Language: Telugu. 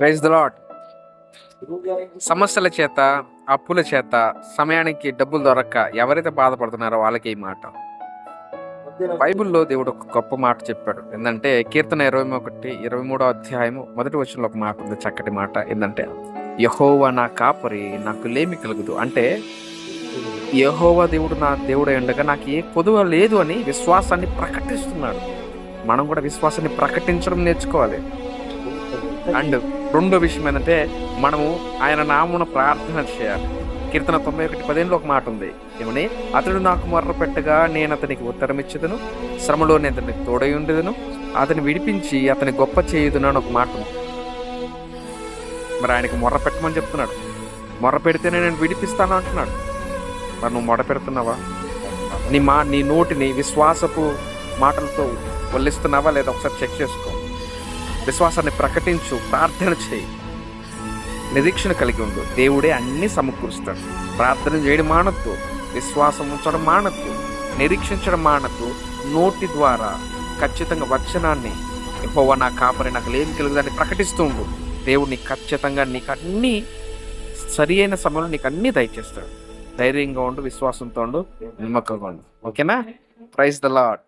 Praise the lord. సమస్యల చేత, అప్పుల చేత, సమయానికి డబ్బులు దొరక్క ఎవరైతే బాధపడుతున్నారో వాళ్ళకి ఈ మాట. బైబిల్లో దేవుడు ఒక గొప్ప మాట చెప్పాడు. ఏంటంటే కీర్తన 23వ అధ్యాయము 1వ వచనంలో ఒక మాట ఉంది, చక్కటి మాట. ఏంటంటే యెహోవా నా కాపరి, నాకు లేమి కలుగుదు. అంటే యెహోవా దేవుడు నా దేవుడు ఉండగా నాకు ఏ కొదువ లేదు అని విశ్వాసాన్ని ప్రకటిస్తున్నాడు. మనం కూడా విశ్వాసాన్ని ప్రకటించడం నేర్చుకోవాలి. అండ్ రెండో విషయం ఏంటంటే మనము ఆయన నామమున ప్రార్థన చేయాలి. కీర్తన 91:15 ఒక మాట ఉంది, ఏమని? అతడు నాకు మొర్ర పెట్టగా నేను అతనికి ఉత్తరం ఇచ్చేదను, శ్రమలో నేను అతనికి తోడై ఉండేదను, అతని విడిపించి అతని గొప్ప చేయుదును అని ఒక మాట ఉంది. మరి ఆయనకి మొర్ర పెట్టమని చెప్తున్నాడు. మొర్ర పెడితేనే నేను విడిపిస్తాను అంటున్నాడు. మరి నువ్వు మొర పెడుతున్నావా? నీ నోటిని విశ్వాసపు మాటలతో వల్లిస్తున్నావా లేదా? ఒకసారి చెక్ చేసుకో. విశ్వాసాన్ని ప్రకటించు, ప్రార్థన చేయి, నిరీక్షణ కలిగి ఉండు. దేవుడే అన్ని సమకూరుస్తాడు. ప్రార్థన చేయడం మానద్దు, విశ్వాసం ఉంచడం మానద్దు, నిరీక్షించడం మానద్దు. నోటి ద్వారా ఖచ్చితంగా వచనాన్ని, యెహోవా నా కాపరి, నాకు లేమి కలుగుదని ప్రకటిస్తూ ఉండు. దేవుడు నీకు ఖచ్చితంగా నీకు అన్ని సరి అయిన సమయంలో నీకు అన్ని దయచేస్తాడు. ధైర్యంగా ఉండు, విశ్వాసంతో ఉండు, నమ్మకంగా ఉండు. ఓకేనా? Praise the lord.